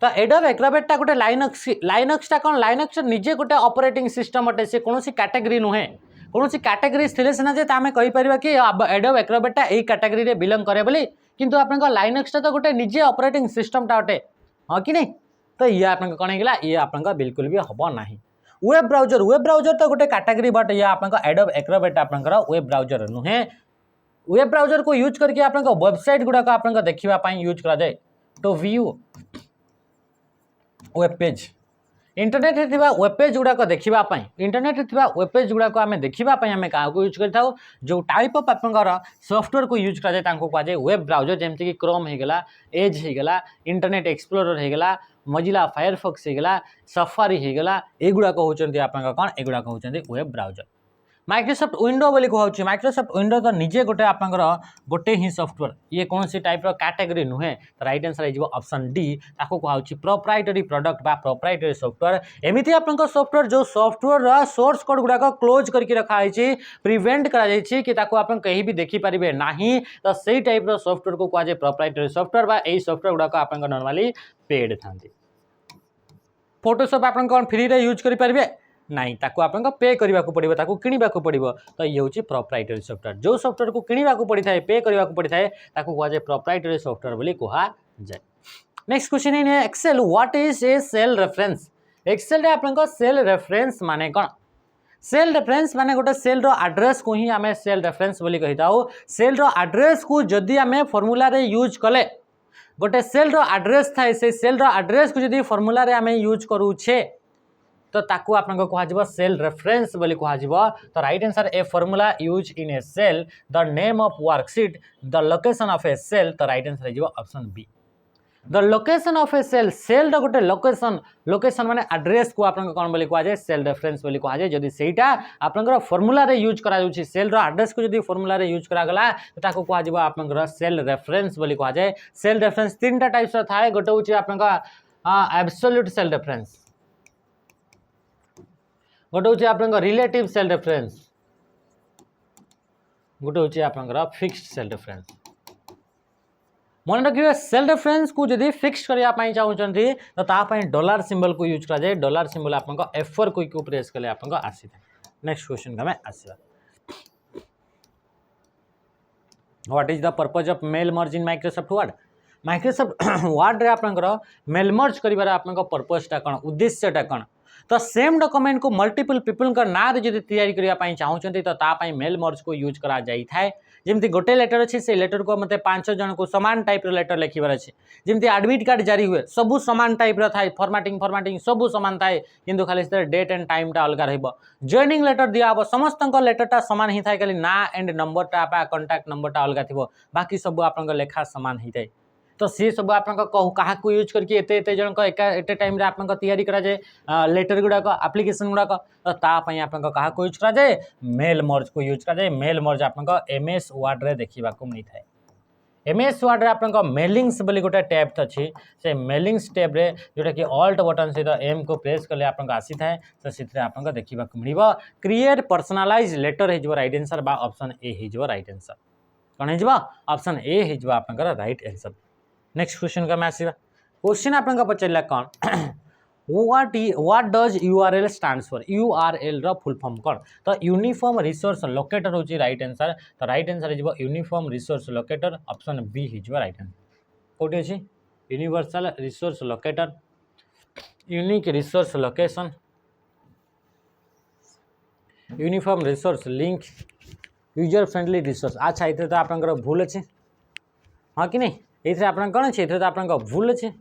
तो एडोब एक्रोबेटा गोटे लाइनक्सटा कौन लाइनक्स निजे गोटे ऑपरेटिंग सिस्टम अटे से कौन कैटेगरी नुहे कौन कैटेगरी थे सीना जे आम कहीपर कि एडोब एक्रोबेटा यही कैटेगरी रे बिलोंग करे बोली किंतु आप लाइनक्सटा तो गोटे निजे ऑपरेटिंग सिस्टमटा अटे हाँ कि नहीं। तो ये आप कौन होगा ये आप बिल्कुल भी हम ना। वेब ब्राउजर तो गोटे कैटेगरी बट ये आप एडोब एक्रोबेटा आप वेब ब्राउजर नुहे वेब ब्राउजर को यूज करके आप वेबसाइट गुड़ाक आप देखापी यूज कराए to view web page internet web page गुड़ाक देखापी इंटरनेट वेब पेज गुड़ाक आम देखापी आम क्या यूज कर जो टाइप ऑफ आप सॉफ्टवेयर को यूज कराए कहुए वेब ब्राउजर जमीक कि क्रोम होगला एज होगला इंटरनेट एक्सप्लोरर होगला मोजिला फायरफॉक्स होगला सफारी होगला एगुड़ाक होती आप कौन एगुड़ाक होती वेब ब्राउजर। माइक्रोसॉफ्ट विंडो बोली कहूँ माइक्रोसॉफ्ट विंडो तो निजे गोटे आप गोटे ही सॉफ्टवेयर ये कौन सी टाइप कैटेगरी नुहे तो राइट आंसर हो ऑप्शन डी ताको कहूँ प्रोप्राइटरी प्रोडक्ट बा प्रोप्राइटरी सॉफ्टवेयर एमती आप सॉफ्टवेयर जो सॉफ्टवेयर सोर्स कोड गुड़ाक क्लोज करके रखाई प्रिवेंट करा कि आप कहीं भी देखिपारे ना तो सही टाइप सॉफ्टवेयर को कहुए प्रोप्राइटरी सॉफ्टवेयर बा यही सॉफ्टवेयर गुड़ाक आप नॉर्मली पेड था। फोटोशॉप आप कौन फ्री रे यूज करें नाई ताको आपको पे करने को पड़ो ताको किणवा को पड़ो तो ये हूँ प्रोप्राइटरी सॉफ्टवेयर जो सॉफ्टवेयर को किणवा को पड़ी था पे करने को पड़ी था कहुए प्रोप्राइटरी सॉफ्टवेयर बोली कहुए। Next question in Excel what is a cell reference Excel आप सेल रेफरेंस माने कौन सेल रेफरेंस माने गोटे सेल रो एड्रेस को ही आम सेल रेफरेंस बोली कही था सेल रो एड्रेस को जदि आम फॉर्मूला रे यूज कले गोटे सेल रो एड्रेस थाए से सेल रो एड्रेस को जदि फॉर्मूला रे आम यूज करूछे तो ताकू आप कह सेल रेफरेंस बोली कह। तो right answer a formula use in a cell the name of worksheet the location of a cell तो राइट आंसर हो option B the location of a cell cell गोटे लोकेशन लोकेशन माने एड्रेस को आप कौन बोली कहुए सेल रेफरेंस बोली कहुए जदि सेटा आप फॉर्मूला रे यूज करा सेल रो एड्रेस को जदि फॉर्मूला रे यूज करागला तो ताको कह आप सेल रेफरेंस बोली कहुए। सेल रेफरेंस तीन टा टाइप्स थाए गोटे हूँ आप एब्सोल्यूट सेल रेफरेंस गोटे हूँ आप रिलेटिव सेल रेफरेंस गोटे हूँ आप फिक्स्ड सेल रेफरेंस मन रखिए सेल रेफरेंस को जदि फिक्स करने चाहते तो तापाई डॉलर सिंबल को यूज कराए डॉलर सिंबल आप F4 को प्रेस कले आप आसी था। नेक्स्ट क्वेश्चन का आसवा what is the purpose of mail merge in Microsoft Word रे आप मेल मर्ज कर पर्पजटा कौन उद्देश्यटा कौन तो सेम डॉक्यूमेंट को मल्टीपल पीपल का ना रे जदि तैयारी करने चाहते तो तापाई मेल मर्ज को यूज करा जाई थाए जमी गोटे लेटर अच्छे से लेटर को मत 5 जन को सामान टाइप लेटर लिखबार अच्छे जमी एडमिट कार्ड जारी हुए सबू सामान टाइप थाए फॉर्मेटिंग सबू सामान थाए किंतु खाली डेट एंड टाइमटा अलग रॉइनिंग लेटर दिया हम समस्त लेटरटा सामान ही थाए खाली ना एंड नंबरटा कंटाक्ट नंबरटा अलग थी बाकी सब आप लेखा सामान ही थाए तो सी सब आप क्या यूज करके एते जन एटे टाइम आप तैयारी कराए लेटर गुड़ाक आप्लिकेसन गुड़ाक तो तापाई आप क्या यूज कराए मेल मर्ज को यूज कराए मेल मर्ज आप MS वर्ड रे देखा मिलता है MS वर्ड रे आपन मेलिंग्स बोली गोटे टैब अच्छी से मेलिंग्स टैब रे जोटा कि ऑल्ट बटन सहित एम को प्रेस कले आपन आसी थाए तो से आपन देखा मिल क्रिएट पर्सनालाइज लेटर हो राइट आंसर बा ऑप्शन ए हो राइट आंसर कौन हो ऑप्शन ए हो आप राइट आंसर। नेक्स्ट क्वेश्चन का आसवा क्वेश्चन आपन पचारा कौन what does URL stands for URL रो फुल फॉर्म कौन तो यूनिफॉर्म रिसोर्स लोकेटर होची राइट आंसर तो राइट आंसर हो uniform resource locator option B हो राइट आंसर कोटी अछि universal resource locator unique resource location uniform resource link user friendly resource अच्छा ये तो आपंकर भूल अच्छे हाँ कि नहीं ये आप कौन अच्छे ये तो आप भूल अच्छे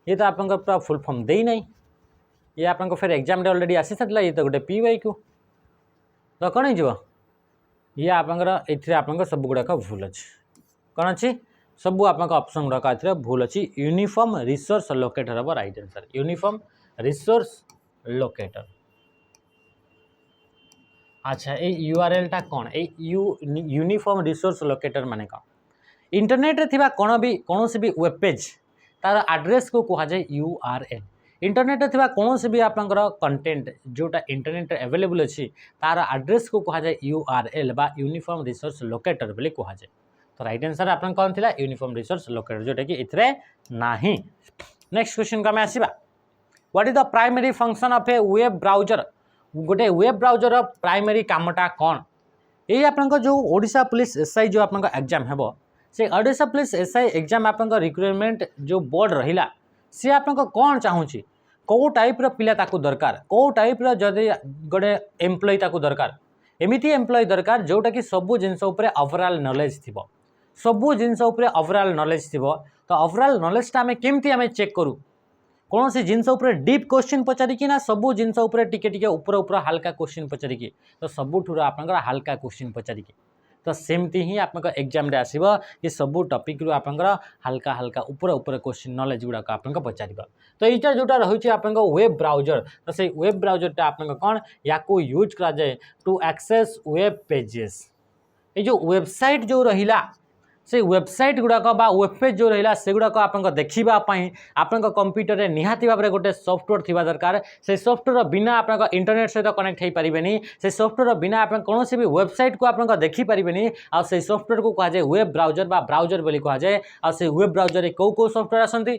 ये तो आपंकर पूरा फुल फॉर्म दे नहीं ये आपको फिर एग्जाम ऑलरेडी आसी सारा ये तो गोटे PYQ तो कौन हो ये आपंकर ये आप सब गुड़ाक भूल अच्छे कौन अच्छी सब आप ऑप्शन गुड़ाक भूल अच्छी यूनिफॉर्म रिसोर्स लोकेटर हम right answer uniform resource locator. अच्छा ये URL टा कौन यूनिफॉर्म रिसोर्स लोकेटर माने कौन इंटरनेट रे थिबा कौन भी वेब पेज तार एड्रेस को कहा जाए URL इंटरनेट रे थिबा कौन भी आपंकर कंटेंट जोटा इंटरनेट अवेलेबल अच्छी तार एड्रेस को कहा जाए URL बा यूनिफॉर्म रिसोर्स लोकेटर बोली कहा जाए तो राइट आंसर आपन कौन थिला यूनिफॉर्म रिसोर्स लोकेटर जोटा कि इथरे नाही। नेक्स्ट क्वेश्चन का आसवा what is the primary function of a web browser गोटे वेब ब्राउजर प्राइमरी कामटा कौन ये आपन जो ओडिशा पुलिस SI जो आपन एग्जाम हेबो से ओडिशा पुलिस SI एग्जाम आपन रिक्रुटमेंट जो बोर्ड रहिला सी आपन कौन चाहूँगी कौ टाइप पिला ताकू दरकार कौ टाइप जदि गोटे एम्प्लॉय ताकू दरकार एमती एम्प्लॉय दरकार जोटा कि सबू जिनस ओवरऑल नॉलेज थी सबू जिनस ओवरऑल नॉलेज थी तो ओवरऑल नॉलेजटा आम केमती आम चेक करूँ कौन से जिनस डीप क्वेश्चन पचारिकी ना सबू जिनस टिके ऊपर ऊपर हाल्का क्वेश्चन पचारिकी तो सबुठ आपंकर हाल्का क्वेश्चन पचारिकी तो सेमती ही आप एग्जाम रे आसीबो ये सबू टॉपिक रु आपंकर हाल्का हाल्का ऊपर ऊपर क्वेश्चन नॉलेज गुड़ाक आप पचार तो यहाँ जोटा रही आप वेब ब्राउजर तो से वेब ब्राउजरटा आप कौन या यूज करा जाए टू एक्सेस वेब पेजेस ये जो वेबसाइट जो रहिला से वेबसाइट गुड़ाक वेब पेज जो रहा से गुड़ाक आप देखापी आप कंप्यूटर में निहाती भाव में गोटे सॉफ्टवेयर थी दरकार से सॉफ्टवेयर बिना आप इंटरनेट सहित कनेक्ट हो पारे से सॉफ्टवेयर बिना आप कौन भी वेबसाइट को आप देखिपारे आ से सॉफ्टवेयर को कहा जाए वेब ब्राउजर बा ब्राउजर बोली कहा जाए आ से वेब ब्राउजर कौ कौ सॉफ्टवेयर आसती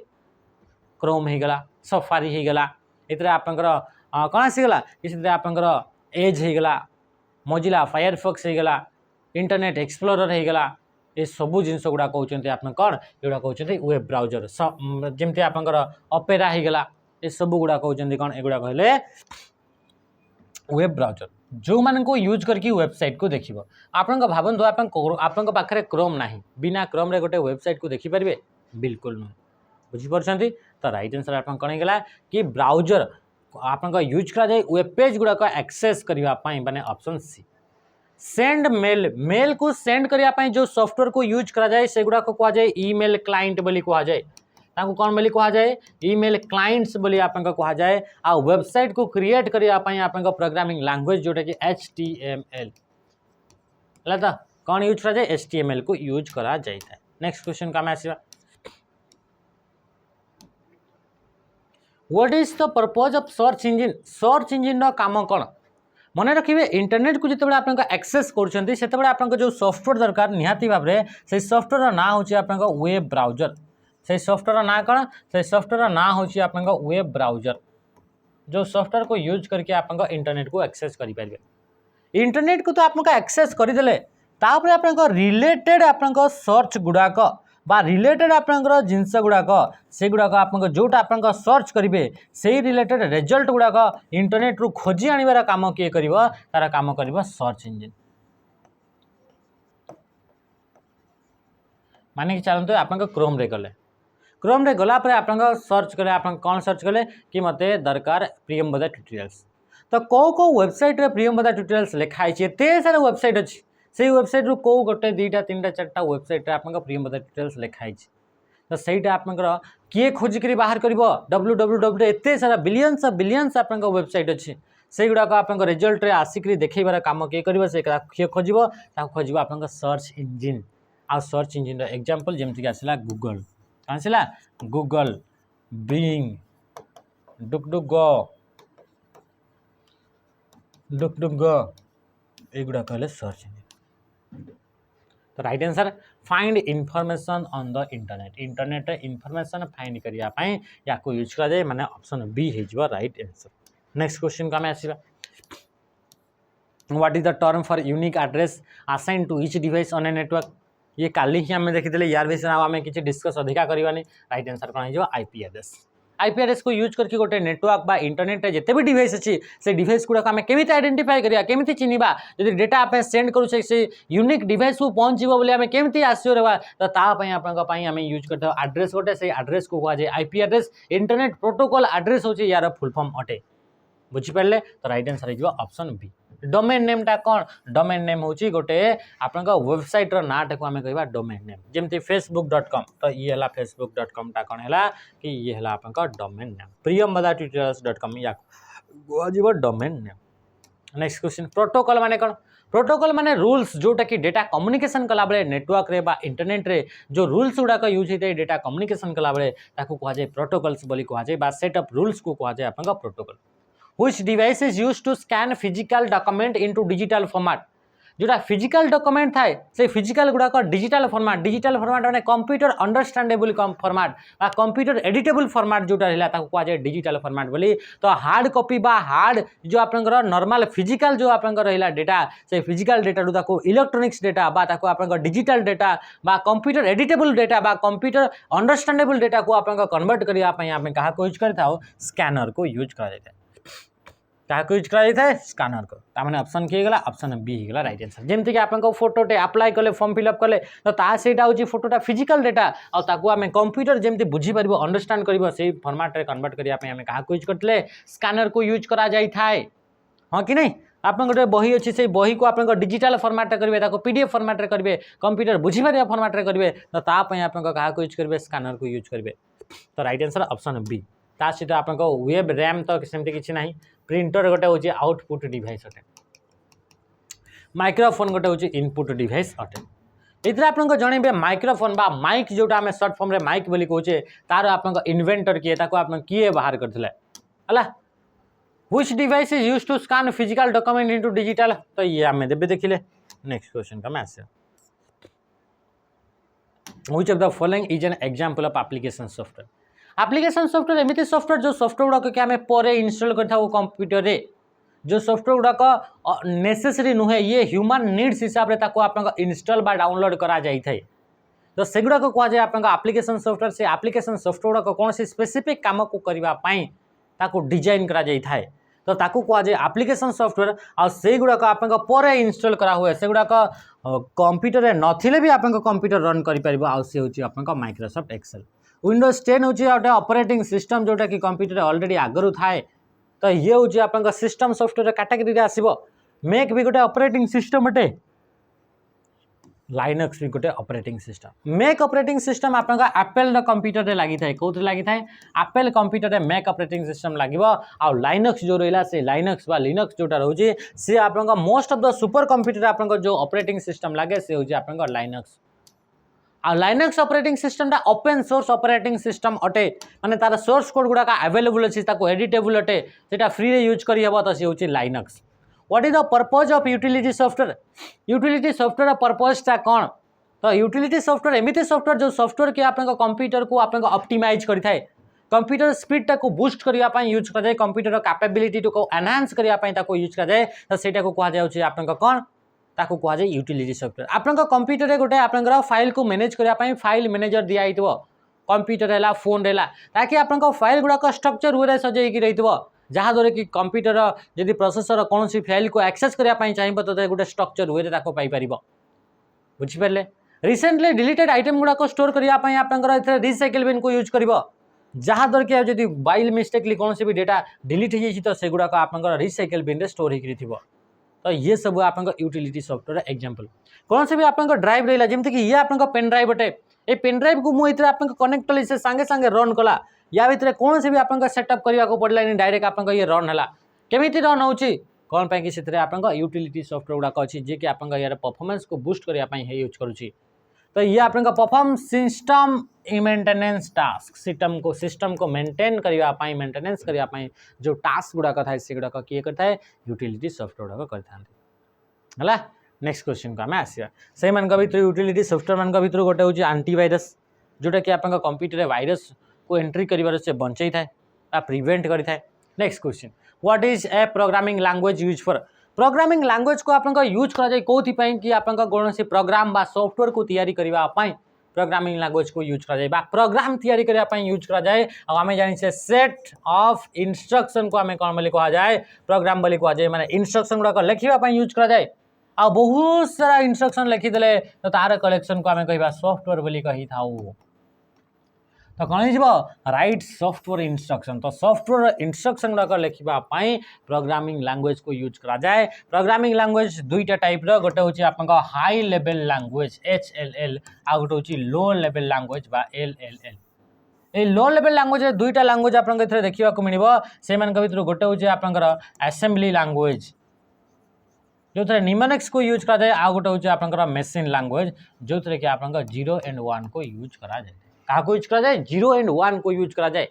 क्रोम हो गला सफारी हो गला ये आपंकर कौन आसीगला इस आपंकर एज हो गला मोजिला फायरफॉक्स हो गला इंटरनेट एक्सप्लोरर हो गला ये सबू जिनस गुड़ा कहते आप कौन ये कहते वेब ब्राउजर जमती आपंकर अपेरा हो गला ये सबू गुड़ा कहते कौन एगुड़ा कहले वेब ब्राउजर जो मान को यूज करके वेबसाइट को देखिए आपन भावतु आपन पाखे क्रोम ना बिना क्रोम रे गोटे वेबसाइट को देखिपारे बिल्कुल नुह बुझीपार तो राइट आंसर आप कौन होगा कि ब्राउजर आपन यूज करा जाए वेब पेज गुड़ाक एक्सेस करने माने option C. Send mail mail को सेंड करने जो सॉफ्टवेयर को यूज करा जाए से गुड़ाक कह जाए ईमेल क्लाइंट बोली कह जाए कौन बोली कह जाए ईमेल क्लाइंट्स बोली आप कह जाए आ वेबसाइट को क्रिएट करने आप प्रोग्रामिंग लैंग्वेज जोटा कि HTML है तो कौन यूज करा जाए HTML को यूज करा जाए। नेक्स्ट क्वेश्चन का आसवा what is the purpose of search engine काम कौन मन रखिए इंटरनेट को जिते आप एक्सेस करते आप जो सॉफ्टवेयर दरकार निहाती भाव में से सॉफ्टवेयर ना हूँ आप वेब ब्राउजर से सॉफ्टवेयर ना कौन से सॉफ्टवेयर ना हूँ आप वेब ब्राउजर जो सॉफ्टवेयर को यूज करके आप इंटरनेट को एक्सेस करेंगे इंटरनेट को तो आप एक्सेस करदे तापर आप रिलेटेड आप सर्च गुड़ाक बा रिलेटेड आपंकर जिनस गुड़ाक से गुड़ाक आप जोटा आप सर्च करेंगे से रिलेटेड रिजल्ट गुड़ाक इंटरनेट रु खोजी आनिबार काम किए कर तार काम कर सर्च इंजिन माने कि चलते आप क्रोम रे गला आप सर्च कले आप कौन सर्च कले कि मते दरकार प्रियंवदा ट्यूटोरियल्स तो कौ कौ वेबसाइट रे प्रियंवदा ट्यूटोरियल्स लिखाई एते सारा वेबसाइट अच्छी से वेबसाइट रु कौ गोटे 2टा 3टा 4टा वेबसाइट आप प्रियंवदा ट्यूटोरियल्स लिखाई तो सहीटा आपंकर किए खोजिक बाहर कर www एते सारा बिलियंस आप वेबसाइट अच्छी से गुड़ाक आप रिजल्ट रे आसिक देखबार काम किए कर किए खोज खोज आप सर्च इंजिन आ सर्च इंजिन एग्जांपल जेमती आसला गूगल आसला गूगल बिंग डुकडुक एगुड़ा कहले सर्च इंजिन। तो right answer find information on the internet internet information find करिया पई या को यूज करा जाए माने ऑप्शन बी हे जबा राइट आंसर। नेक्स्ट क्वेश्चन का मैं आसीबा what is the term for unique address assign to each device on a network ये काली ही हमें देखिले यार विषय आमे किछि डिस्कस अधिका करबानी राइट आंसर कोन हे जबा आईपी एड्रेस। आईपी एड्रेस को यूज करके गोटे नेटवर्क बा इंटरनेट जिते भी डिवाइस अच्छी से डिवाइस गुड़ाक आम केमी आइडेंटिफाई करिया केमी चिन्हवा जब डेटा आप सेंड करूचे से यूनिक डिवाइस को पहुँच बोली आम केमी आश्योर होगा तो तापाई आम यूज करते एड्रेस गोटे से एड्रेस को कहुए IP address internet protocol address हूँ यार फुल फॉर्म अटे बुझिपारे तो राइट आंसर हो ऑप्शन बी। डोमेन नेम टा कौन डोमेन नेम हूँ गोटे आपण वेबसाइट नाटा को आम कह डोमेन नेम जमती facebook.com तो ये है facebook.com टा कौन है कि ये है आप डोमेन नेम priyambada.tutorials.com या domain name. Next question protocol माने कौन प्रोटोकॉल माने रूल्स जोटा कि डेटा कम्युनिकेशन कला बेले नेटवर्क रे बा इंटरनेट रे जो रूल्स गुड़ाक यूज होता है डेटा कम्युनिकेशन कला बेले ताकू कह जाए प्रोटोकॉल्स बोली कह जाए सेट ऑफ रूल्स को कह जाए आपन protocol. Which device is used to scan physical document into digital format जोटा फिजिकल डॉक्यूमेंट थाए से फिजिकल गुड़ाक डिजिटल फॉर्मेट माने कंप्यूटर अंडरस्टैंडेबल फॉर्मेट बा कंप्यूटर एडिटेबल फॉर्मेट जोटा रहला ताको कह जाए डिजिटल फॉर्मेट बोली। तो हार्ड कॉपी बा हार्ड जो आपनकर नॉर्मल फिजिकल जो आपनकर रहला डेटा से फिजिकल डेटा ताको इलेक्ट्रॉनिक्स डेटा बा ताको आपनकर डिजिटल डेटा बा कंप्यूटर एडिटेबल डेटा बा कंप्यूटर अंडरस्टैंडेबल डेटा को आपनकर कन्वर्ट करिया पई आमे कहा को यूज करथाओ स्कैनर को यूज करा जाता है क्या यूज कर स्कैनर को ताने ऑप्शन किए गला ऑप्शन बी ही गला राइट आंसर। जमती कि आपन को फोटोटे अप्लाई कले फॉर्म फिलअप कले तो ता सेटा होची फोटोटा फिजिकल डेटा और ताकू आमे कंप्यूटर जमती बुझी परबो अंडरस्टैंड करबो से फॉर्मेट रे कन्वर्ट करिया पे आमे कहा यूज करतले स्कैनर को यूज करा जाई थाए हां कि नहीं। आपन गोटे बही अच्छी से बही को आपन डिजिटल फॉर्मेट रे करबे ताको पीडीएफ फॉर्मेट रे करबे कंप्यूटर बुझी परबा फॉर्मेट रे करबे तो ता पय आपन कहा यूज करबे स्कैनर को यूज करबे तो राइट आंसर ऑप्शन बी। ता सहित आपन वेब रैम तो सेमती किछि नाही प्रिंटर गोटे हूँ आउटपुट डिवाइस अटे माइक्रोफोन गोटे हूँ इनपुट डिवाइस अटे ये आपको जनइबे माइक्रोफोन बा माइक जोटा आम सर्ट फॉर्म रे माइक बोली कहे तार आप इन्वेंटर किए किए बाहर करते है which device is used to scan physical document into digital तो ये आम देबे देखिले। नेक्स्ट क्वेश्चन का match which of the following is an example of application software application software एमती सॉफ्टवेयर जो सॉफ्टवेयर गुड़ाक कि आम पर इंस्टॉल करता कंप्यूटर रे जो सॉफ्टवेयर गुड़ाक नेसेसरी नुहे ये ह्यूमन नीड्स हिसाब से आप इंस्टॉल बा डाउनलोड करा जाए तो से गुड़ाक कह जाए आप एप्लीकेशन सॉफ्टवेयर से एप्लीकेशन सॉफ्टवेयर गुड़ाक कौन सी स्पेसिफिक काम को करने डिजाइन करा जाए तो ताकू कह जाए एप्लीकेशन सॉफ्टवेयर आ से गुड़ाक आप पर इंस्टॉल करा हुए से गुड़ाक कंप्यूटर नथिले भी आप कंप्यूटर रन कर सी हूँ माइक्रोसॉफ्ट एक्सेल। विंडोज 10 हूँ गोटे ऑपरेटिंग सिस्टम जोटा कि कंप्यूटर ऑलरेडी आगरू थाए तो ये हूँ आप सिस्टम सॉफ्टवेयर कैटेगरी आसो मेक भी गोटे ऑपरेटिंग सिस्टम अटे लाइनक्स भी गोटे operating system make operating system आप एप्पल कंप्यूटर रे लगी थाए कौन लगी थाए एप्पल कंप्यूटर रे मेक ऑपरेटिंग सिस्टम लगे आ लाइनक्स जो रहा से लाइनक्स बा लिनक्स जोटा रोचे सी आप most of the super computer आप जो ऑपरेटिंग सिस्टम लगे से हूँ आप लाइनक्स आ लाइनक्स ऑपरेटिंग सिस्टम टा ओपन सोर्स ऑपरेटिंग सिस्टम अटे माने तार सोर्स कोड गुड़ाक अवेलेबल अच्छी एडिटेबल अटे सेटा फ्री रे यूज करी हबो तो सी होची Linux. What is the purpose of utility software purpose टा कौन तो यूटिलिटी सॉफ्टवेयर एमती सॉफ्टवेयर जो सॉफ्टवेयर के आप कंप्यूटर को आप ऑप्टिमाइज करिथाए कंप्यूटर स्पीड टा को बूस्ट करिया पई यूज कर जाए कंप्यूटर कैपेबिलिटी को एनहांस करिया पई ताको यूज कर जाए तो सेटा को कहा जाउची आपन कौन ताको कह जाए यूटिलिटी सॉफ्टवेयर। आपन कंप्यूटर रे गोटे आप फाइल को मैनेज करने फाइल मैनेजर दिखाई कंप्यूटर है फोन है ताकि आप फाइल गुड़ाक स्ट्रक्चर वे सजाई रही जहाँद्वारा कि कंप्यूटर जदि प्रोसेसर कौन सी फाइल को एक्सेस करने चाहिए तो गोटे स्ट्रक्चर वे पाइपर बुझिपारे। रिसेंटली डिलीटेड आइटम गुड़ाक स्टोर करने आप रिसाइकल बिन को यूज कर जहाँद्वारा कि जब बाइल मिस्टेकली कौन भी डेटा डिलीट हो तो से गुड़ाक आप रिसाइकल बिन रे स्टोर हो तो ये सब आप यूटिलिटी सॉफ्टवेयर एग्जांपल। कौन से भी आप ड्राइव रहा जमी कि ये आप पेन ड्राइव अटे ये पेन ड्राइव को मुझे आप कनेक्ट कली से सांगे सांगे रन कला या भितर कौन से भी आप सेटअप करने को पड़ा डायरेक्ट आप ये रन है केमी रन हो कौन पाई कि आप यूटिलिटी सॉफ्टवेयर गुड़ाक अच्छी जी कि आप यार परफॉर्मेंस को बूस्ट करने यूज करुच्ची तो ये आपन perform system maintenance task system को मेंटेन करने मेंटेनेंस करने जो टास्क गुड़ाक था से गुड़ाक किए करता है यूटिलिटी सॉफ्टवेयर गुड़ाक करता है। नेक्स्ट क्वेश्चन को आम आसा से भर यूटिलिटी सॉफ्टवेयर मान भर गोटे हूँ आंटीवायरस जोटा कि आप कंप्यूटर वायरस को एंट्री कर से बंचाई था प्रिवेंट करें। Next question what is A programming language use for programming language को आप यूज करा कौन कि आप कौन प्रोग्राम बा सॉफ्टवेयर को तैयारी करने प्रोग्रामिंग लैंग्वेज को यूज करा प्रोग्राम तैयारी करने यूज करा जाए आम जाने सेट ऑफ इंस्ट्रक्शन को आम कौन बोली कह जाए प्रोग्राम बोली कह जाए माने इंस्ट्रक्शन गुड़ाक लिखा यूज करा जाए आ बहुत सारा इंस्ट्रक्शन लिखिदे तो तार कलेक्शन को आम कह सॉफ्टवेयर बोली कही था तो कौन हो राइट सॉफ्टवेयर इंस्ट्रक्शन तो सॉफ्टवेयर इंस्ट्रक्शन गुड़ाक लिखापी प्रोग्रामिंग लैंग्वेज को यूज करा जाए। प्रोग्रामिंग लैंग्वेज दुईटा टाइप गोटे हूँ आप हाई लेवल लैंग्वेज HLL आ गोटे हूँ लो लेवल लैंग्वेज बा LLL। ये लो लेवल लैंग्वेज दुईटा लैंग्वेज आप देखा मिल से भर गोटे हूँ आप असेंबली लैंग्वेज जो थे निमोनिक्स को यूज करा जाए आ गोटे हूँ आप मेसिन लैंग्वेज जो थे कि आप 0 and 1 को यूज करा जाए क्या यूज करा जाए 0 and 1 को यूज करा जाए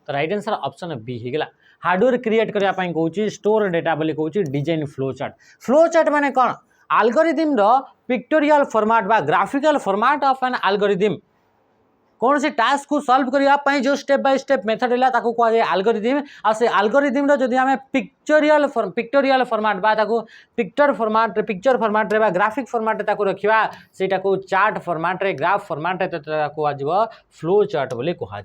तो राइट आंसर ऑप्शन बी होगा। हार्डवेयर क्रिएट करने कहूँ स्टोर डेटा बोली कहूँ डिजाइन फ्लो चार्ट माने कौन एल्गोरिथम रो पिक्टोरियल फॉर्मेट बा graphical format of an algorithm कौन से टास्क को सॉल्व करने जो स्टेप बाय स्टेप मेथड है कह जाए एल्गोरिथम आ से एल्गोरिथम रो जदि आम पिक्टोरियल फॉर्मेट बा पिक्चर फॉर्मेट रे ग्राफिक फॉर्मेट रे रखा सेटा को चार्ट फॉर्मेट रे ग्राफ फॉर्मेट रे कह फ्लो चार्ट बोली कह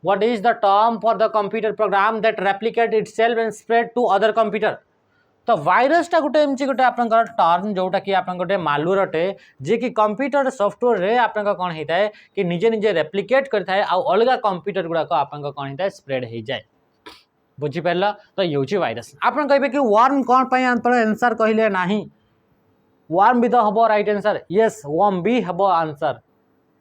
what is the term for the computer program that replicate itself and spread to other computer तो वायरसटा गोटे एमती गोटे आप टर्म जोटा कि आप गोटे मालवेयर अटे जे कि कंप्यूटर सॉफ्टवेयर रे आप कौन होता है कि निजे निजे रेप्लिकेट करता है आउ अलग कंप्यूटर गुड़ाक आप कौन होता है स्प्रेड हो जाए बुझीपार तो ये हूँ वायरस आप कहे कि वर्म कौन पर आंसर कहले ना वर्म भी तो हम राइट आंसर यस वर्म भी हम आंसर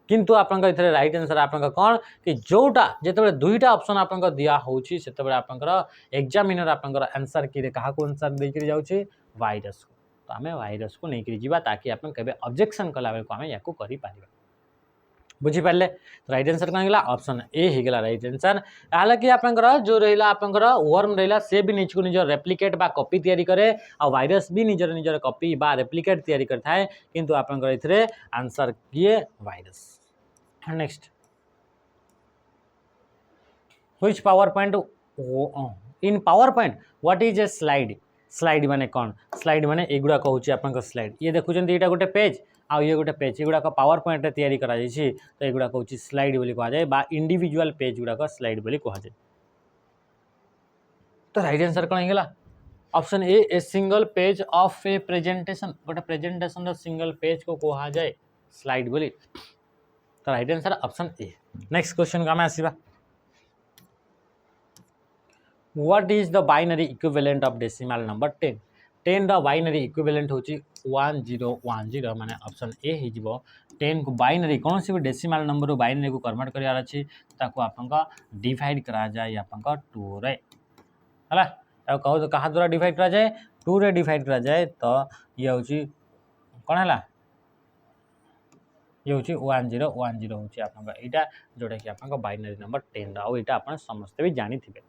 किंतु आप राइट आंसर आप कौन कि जोटा जिते दुईटा ऑप्शन आप दिया होची से आप एग्जामिनर आप आंसर कि क्या आंसर देकर जाऊँगी वायरस को तो आम वायरस को लेकर जावा ताकि आप ऑब्जेक्शन कला बेलू आम या कर बुझीपारे राइट आंसर कौन है ऑप्शन ए होगा राइट आंसर। हालांकि आप जो रहा आप वर्म रहा से भी निज को निज रेप्लिकेट बा कॉपी तैयारी करे और वायरस भी निजर निजर कॉपी बा रेप्लिकेट तैयारी करता है किंतु आप आंसर किए virus. Next which power point in power point what is A slide माने कौन स्लाइड माने एगुड़ा कहूँ आप स्लाइड ये देखुं यहाँ गोटे पेज आ ये गोटे पेज एगुड़ा पावर पॉइंट रे तैयारी करा जाइए तो एगुड़ा हूँ स्लाइड बोली कह जाए बा इंडिविजुअल पेज गुड़ाक स्लाइड बोली कह जाए तो राइट आंसर कौन होगा option A single page of a presentation गोटे प्रेजेंटेशन सिंगल पेज को कह जाए स्लाइड बोली तो right answer option A. Next question का आम आसवा what is the binary equivalent of decimal number 10 रो बाइनरी इक्विवेलेंट होची 1010 माने ऑप्शन ए हो 10 को बाइनरी कौन सी भी डेसिमल नंबर बाइनरी को कन्वर्ट करार अच्छी ताको आपन डिवाइड करा जाए आपन 2 रे हला कहो तो कहा द्वारा डिवाइड करा जाए 2 रे डिवाइड करा जाए तो ये होची कौन है ये हूँ 1010 हूँ आपटा जोटा कि आप बाइनरी नंबर 10 आईटा आप समस्ते भी जानी थे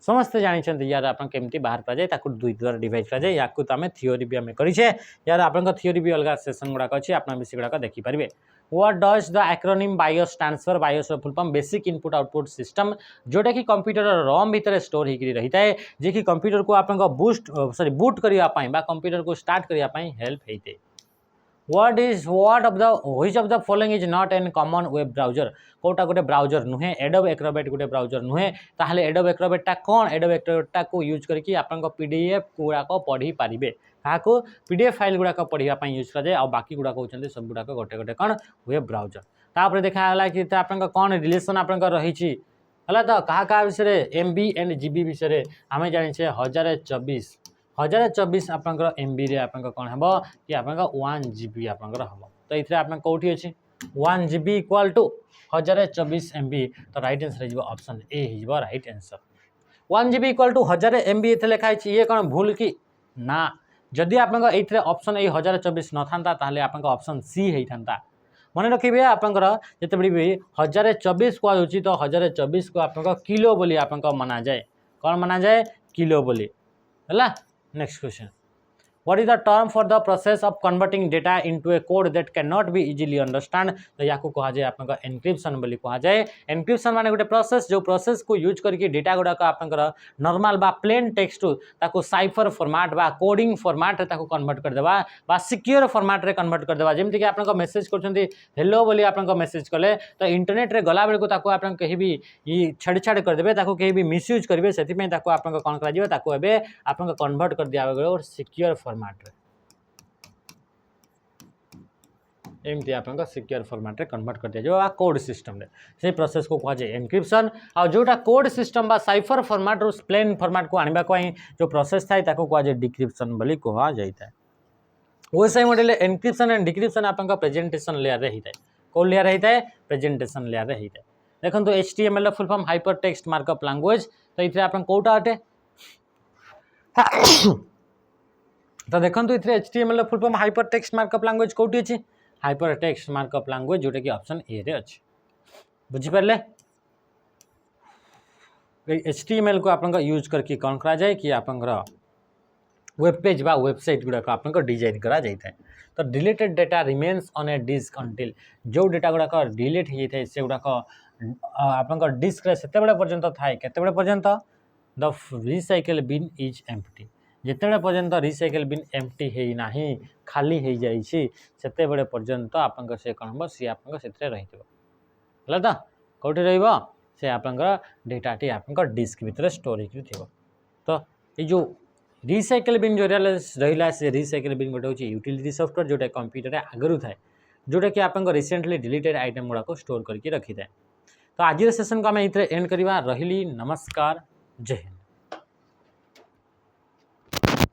समस्ते जानते यार आप केमती बाहर करा जाए दुई द्वारा डिवाइड करा जाए या तो आम थियोरी भी आम करें यार आप थियोरी भी अलग सेसन गुड़ाक अच्छी आप गुड़ाक देखिपारे। What does the acronym BIOS transfer BIOS full form basic input output system जोटा कि कंप्यूटर रॉम भीतर स्टोर होकर रही है जे कि कंप्यूटर को आप बूट करने कंप्यूटर को स्टार्ट करने हेल्प होते। Which of the following is not an common web browser कोटा गोटे ब्राउजर नुहे एडोब एक्रोबैट गोटे ब्राउजर नुहे ताहले एडोब एक्रोबैटा कौन एडोब एक्रोबैटा को यूज करके आपन पीडीएफ गुड़ाक पढ़ी पारे क्या पीडीएफ फाइल गुड़ाक पढ़ाई यूज कर जाए और बाकी गुड़ाक होती सब गुड़ाक गोटे गोटे कौन वेब ब्राउजर तापर देखा कि आप कौन रिलेसन आप रही है तो क्या विषय एमबी एंड जीबी विषय आम जाने 1024 आप एमबी रे आप कौन हम कि आप 1 GB आपंकर हम तो ये आप कौटी अच्छी 1 GB इक्वाल टू 1024 MB तो राइट आंसर हो ऑप्शन ए हो right answer 1 GB equal to 1000 MB ये लिखाई ये कौन भूल कि ना जदि आप ऑप्शन ये 1024 न था ऑप्शन सी होता मन रखिए आपंकर जितेबाला भी 1024 कहुच्छी तो 1024 को आप किलो बोली आप मना जाए कौन मना जाए किलो बोली है। Next question What is the term for the process of converting data into a code that cannot be easily understand? तो या को कहा जाए आपनका एनक्रिप्शन बोली कहा जाए। एनक्रिप्शन माने गोटे प्रोसेस जो प्रोसेस को यूज करके डेटा गुडा को आपनकर नॉर्मल बा प्लेन टेक्स्ट ताको साइफर फॉर्मेट बा कोडिंग फॉर्मेट रे ताको कन्वर्ट कर देबा बा सिक्योर फॉर्मेट रे कन्वर्ट कर देबा। जेमति कि आपनका मेसेज करछंती हेलो बोली आपनका मेसेज कले तो इंटरनेट रे गला बेल को ताको आपन कहि भी ई छेड़छाड़ कर देबे ताको कहि भी मिसयूज करबे सेति में ताको आपनका कोन करा जिवो ताको एबे आपनका कन्वर्ट कर दिया गेलो और सिक्योर फॉर्मेट एमती आप सिक्योर फॉर्मेट रे कन्वर्ट कर दिया जो कोड सिस्टम रे से प्रोसेस को कहा जाए एनक्रिप्शन आ जोटा कोड सिस्टम बा साइफर फॉर्मेट रो प्लेन फॉर्मेट को आनिबा को जो प्रोसेस थाए ताको कहा जाए डिक्रिप्शन बोली कहा जाइता है। वैसे मॉडल एनक्रिप्शन एंड डिक्रिप्शन आपन प्रेजेंटेशन लेयर रे हिता है को लेयर हिता है प्रेजेंटेशन लेयर रे हिता है। देखन तो एचटीएमएल रो full form hypertext markup language तो इथे आपन कोटा अटे तो देखो तो इथे HTML full form hypertext markup language कोठी अछि हाइपर टेक्स्ट मार्कअप लैंग्वेज जोटा कि ऑप्शन ए रे अछि बुझी परले। एचटीएमएल को आपन यूज करके कौन करा जाए कि आपन वेब पेज बा वेबसाइट गुडा को आपन डिजाइन करा जाइता है। तो deleted data remains on a disk until जो डाटा गुडा को डिलीट हो जाए से गुडा को आपन डिस्क रे सेते बेले पर्यंत थाए केते बेले पर्यंत the recycle bin is empty जिते पर्यंत रिसाइकल बिन एम्प्टी है ना खाली हो जाते बेले पर्यंत आप से कौन हम सी आप रही है तो कौटी रे आपंकर डेटाटी आप डिस्क भितर स्टोर हो। तो ये जो रिसाइकल बिन जो रहा से रिसाइकल बिन गोटे हूँ यूटिलिटी सॉफ्टवेयर जोटा कंप्यूटर आगु थाए जोटा कि आप रिसेंटली डिलीटेड आइटम गुड़ाक स्टोर करके रखी थाए। तो आज सेशन को आम ये एंड करवा रही। नमस्कार जय हिंद।